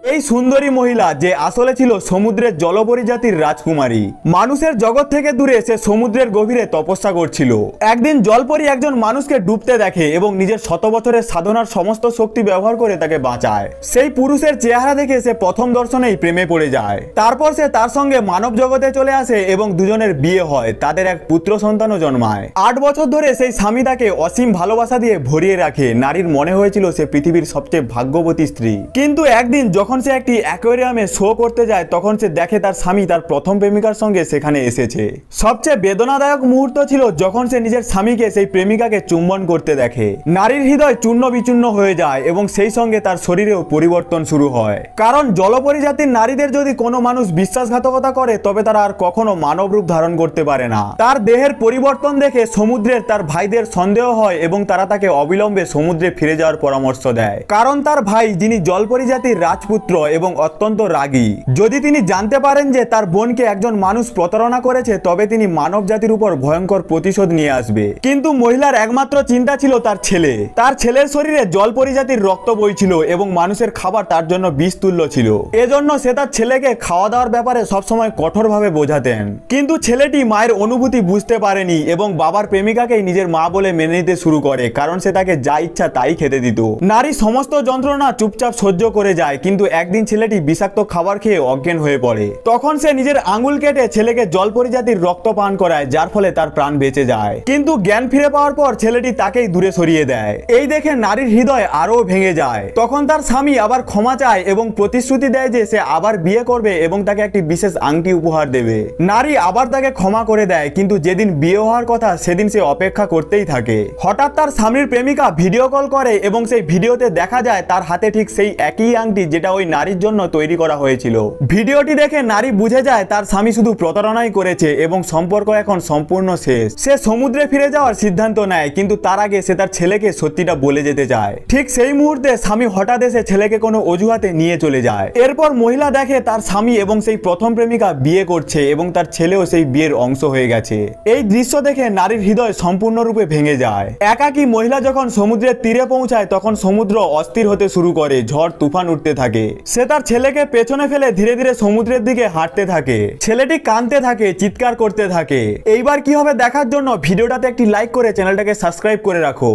এই সুন্দরী মহিলা যে আসলে ছিল সমুদ্রের জলপরী জাতির রাজকুমারী। মানুষের জগৎ থেকে দূরে সে সমুদ্রের গভীরে তপস্যা করছিল। একদিন জলপরী একজন মানুষকে ডুবতে দেখে এবং নিজের শত বছরের সাধনার সমস্ত শক্তি ব্যবহার করে তাকে বাঁচায়। সেই পুরুষের চেহারা দেখে সে প্রথম দর্শনেই প্রেমে পড়ে যায়। তারপর সে তার সঙ্গে মানব জগতে চলে আসে এবং দুজনের বিয়ে হয়। তাদের এক পুত্র সন্তানও জন্মায়। 8 বছর ধরে সেই স্বামী তাকে অসীম ভালোবাসা দিয়ে ভরিয়ে রাখে। নারীর মনে হয়েছিল সে পৃথিবীর সবচেয়ে ভাগ্যবতী স্ত্রী। কিন্তু একদিন যখন সে একটি অ্যাকোয়ারিয়ামে শো করতে যায় তখন সে দেখে তার স্বামী তার প্রথম প্রেমিকার সঙ্গে সেখানে এসেছে। সবচেয়ে বেদনাদায়ক মুহূর্ত ছিল যখন সে নিজের স্বামীকে সেই প্রেমিকাকে চুম্বন করতে দেখে। নারীর হৃদয় চূর্ণ বিচূর্ণ হয়ে যায় এবং সেই সঙ্গে তার শরীরেও পরিবর্তন শুরু হয়। কারণ জলপরী জাতির নারীদের যদি কোনো মানুষ বিশ্বাসঘাতকতা করে তবে তারা আর কখনো মানব রূপ ধারণ করতে পারে না। তার দেহের পরিবর্তন দেখে সমুদ্রের তার ভাইদের সন্দেহ হয় এবং তারা তাকে অবিলম্বে সমুদ্রে ফিরে যাওয়ার পরামর্শ দেয়। কারণ তার ভাই যিনি জলপরী জাতির রাজপুত্র এবং অত্যন্ত রাগী, যদি তিনি জানতে পারেন যে তার বোনকে একজন মানুষ প্রতারণা করেছে তবে তিনি মানব জাতির উপর ভয়ঙ্কর প্রতিশোধ নিয়ে আসবে। কিন্তু মহিলার একমাত্র চিন্তা ছিল তার ছেলে। তার ছেলের শরীরে জলপরী জাতির রক্ত বইছিল এবং মানুষের খাবার তার জন্য বিষ তুল্য ছিল। এজন্য সে তার ছেলেকে খাওয়া দাওয়ার ব্যাপারে সবসময় কঠোরভাবে বোঝাতেন। কিন্তু ছেলেটি মায়ের অনুভূতি বুঝতে পারেনি এবং বাবার প্রেমিকাকেই নিজের মা বলে মেনে নিতে শুরু করে, কারণ সে তাকে যা ইচ্ছা তাই খেতে দিত। নারী সমস্ত যন্ত্রণা চুপচাপ সহ্য করে যায়। কিন্তু একদিন ছেলেটি বিষাক্ত খাবার খেয়ে অজ্ঞান হয়ে পড়ে। তখন সে নিজের আঙুল কেটে ছেলেকে জলপরী জাতির রক্ত পান করায়, যার ফলে তার প্রাণ বেঁচে যায়। কিন্তু জ্ঞান ফিরে পাওয়ার পর ছেলেটি তাকেই দূরে সরিয়ে দেয়। এই দেখে নারীর হৃদয় আরো ভেঙে যায়। তখন তার স্বামী আবার ক্ষমা চায় এবং প্রতিশ্রুতি দেয় যে সে আবার বিয়ে করবে এবং তাকে একটি বিশেষ আংটি উপহার দেবে। নারী আবার তাকে ক্ষমা করে দেয়, কিন্তু যেদিন বিয়ে হওয়ার কথা সেদিন সে অপেক্ষা করতেই থাকে। হঠাৎ তার স্বামীর প্রেমিকা ভিডিও কল করে এবং সেই ভিডিওতে দেখা যায় তার হাতে ঠিক সেই একই আংটি যেটা ওই নারীর জন্য তৈরি করা হয়েছিল। ভিডিওটি দেখে নারী বুঝে যায় তার স্বামী শুধু প্রতারণাই করেছে এবং সম্পর্ক এখন সম্পূর্ণ শেষ। সে সমুদ্রে ফিরে যাওয়ার সিদ্ধান্ত নেয়, কিন্তু তার আগে সে তার ছেলেকে সত্যিটা বলে যেতে চায়। ঠিক সেই মুহূর্তে স্বামী হঠাৎ এসে ছেলেকে কোনো অজুহাতে নিয়ে চলে যায়। এরপর মহিলা দেখে তার স্বামী এবং সেই প্রথম প্রেমিকা বিয়ে করছে এবং তার ছেলেও সেই বিয়ের অংশ হয়ে গেছে। এই দৃশ্য দেখে নারীর হৃদয় সম্পূর্ণরূপে ভেঙে যায়। একাকী মহিলা যখন সমুদ্রের তীরে পৌঁছায় তখন সমুদ্র অস্থির হতে শুরু করে, ঝড় তুফান উঠতে থাকে। সে তার ছেলেকে পেছনে ফেলে ধীরে ধীরে সমুদ্রের দিকে হাঁটতে থাকে। ছেলেটি কাঁদতে থাকে, চিৎকার করতে থাকে। এইবার কি হবে দেখার জন্য ভিডিওটাতে একটি লাইক করে চ্যানেলটাকে সাবস্ক্রাইব করে রাখো।